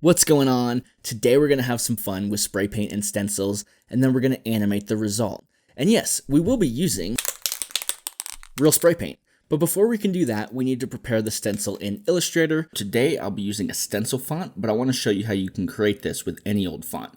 What's going on? Today we're going to have some fun with spray paint and stencils, and then we're going to animate the result. And yes, we will be using real spray paint. But before we can do that, we need to prepare the stencil in Illustrator. Today I'll be using a stencil font, but I want to show you how you can create this with any old font.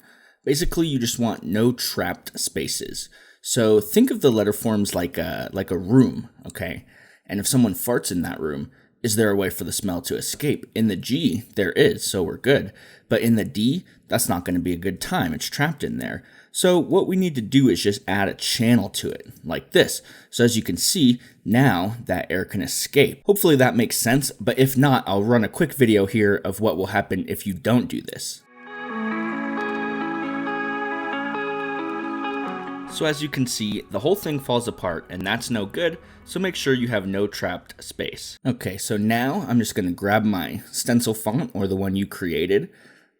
Basically, you just want no trapped spaces. So think of the letter forms like a room, okay? And if someone farts in that room, is there a way for the smell to escape? In the G, there is, so we're good. But in the D, that's not going to be a good time. It's trapped in there. So what we need to do is just add a channel to it, like this. So as you can see, now that air can escape. Hopefully that makes sense, but if not, I'll run a quick video here of what will happen if you don't do this. So as you can see, the whole thing falls apart, and that's no good, so make sure you have no trapped space. Okay, so now I'm just going to grab my stencil font, or the one you created,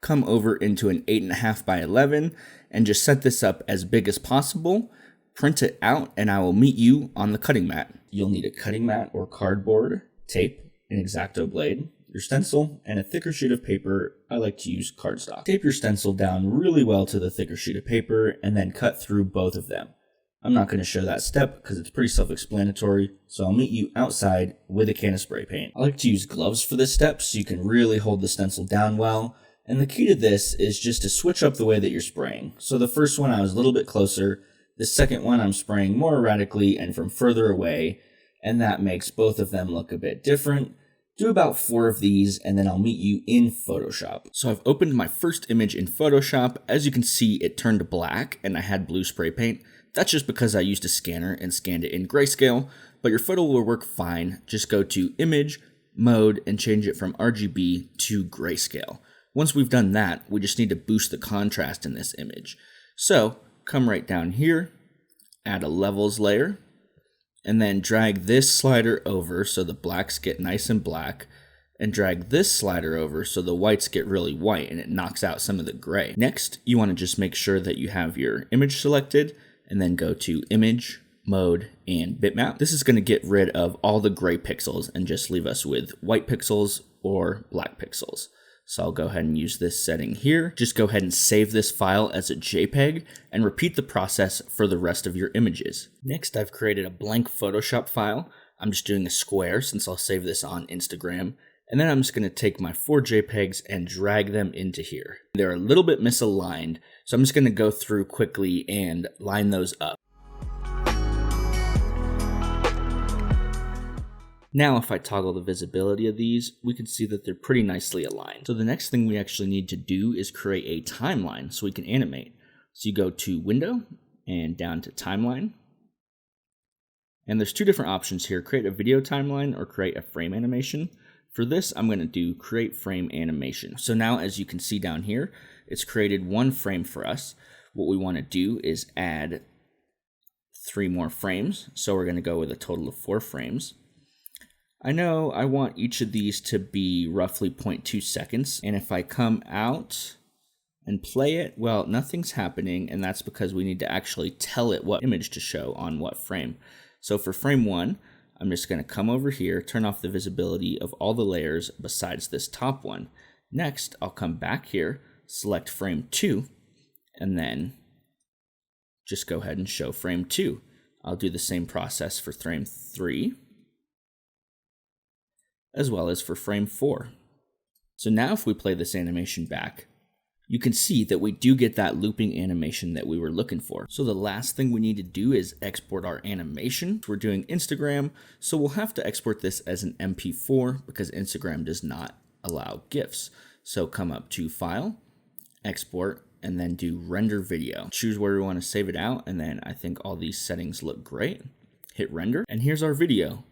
come over into an 8.5 by 11, and just set this up as big as possible, print it out, and I will meet you on the cutting mat. You'll need a cutting mat or cardboard, tape, an X-Acto blade, your stencil, and a thicker sheet of paper. I like to use cardstock. Tape your stencil down really well to the thicker sheet of paper and then cut through both of them. I'm not going to show that step because it's pretty self-explanatory, so I'll meet you outside with a can of spray paint. I like to use gloves for this step so you can really hold the stencil down well, and the key to this is just to switch up the way that you're spraying. So the first one I was a little bit closer, the second one I'm spraying more erratically and from further away, and that makes both of them look a bit different. Do about 4 of these, and then I'll meet you in Photoshop. So I've opened my first image in Photoshop. As you can see, it turned black, and I had blue spray paint. That's just because I used a scanner and scanned it in grayscale, but your photo will work fine. Just go to Image, Mode, and change it from RGB to grayscale. Once we've done that, we just need to boost the contrast in this image. So come right down here, add a levels layer, and then drag this slider over so the blacks get nice and black, and drag this slider over so the whites get really white and it knocks out some of the gray. Next, you want to just make sure that you have your image selected, and then go to Image, Mode, and Bitmap. This is going to get rid of all the gray pixels and just leave us with white pixels or black pixels. So I'll go ahead and use this setting here. Just go ahead and save this file as a JPEG and repeat the process for the rest of your images. Next, I've created a blank Photoshop file. I'm just doing a square since I'll save this on Instagram. And then I'm just going to take my 4 JPEGs and drag them into here. They're a little bit misaligned, so I'm just going to go through quickly and line those up. Now, if I toggle the visibility of these, we can see that they're pretty nicely aligned. So the next thing we actually need to do is create a timeline so we can animate. So you go to Window and down to Timeline. And there's 2 different options here, create a video timeline or create a frame animation. For this, I'm going to do create frame animation. So now, as you can see down here, it's created 1 frame for us. What we want to do is add 3 more frames. So we're going to go with a total of 4 frames. I know I want each of these to be roughly 0.2 seconds, and if I come out and play it, well, nothing's happening, and that's because we need to actually tell it what image to show on what frame. So for frame 1, I'm just going to come over here, turn off the visibility of all the layers besides this top one. Next, I'll come back here, select frame 2, and then just go ahead and show frame 2. I'll do the same process for frame 3. As well as for frame 4. So now if we play this animation back, you can see that we do get that looping animation that we were looking for. So the last thing we need to do is export our animation. We're doing Instagram, so we'll have to export this as an MP4 because Instagram does not allow GIFs. So come up to File, Export, and then do Render Video. Choose where we want to save it out, and then I think all these settings look great. Hit Render, and here's our video.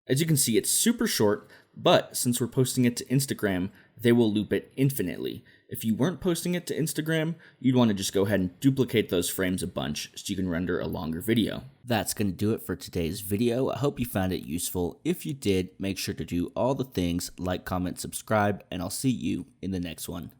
As you can see, it's super short, but since we're posting it to Instagram, they will loop it infinitely. If you weren't posting it to Instagram, you'd want to just go ahead and duplicate those frames a bunch so you can render a longer video. That's going to do it for today's video. I hope you found it useful. If you did, make sure to do all the things, like, comment, subscribe, and I'll see you in the next one.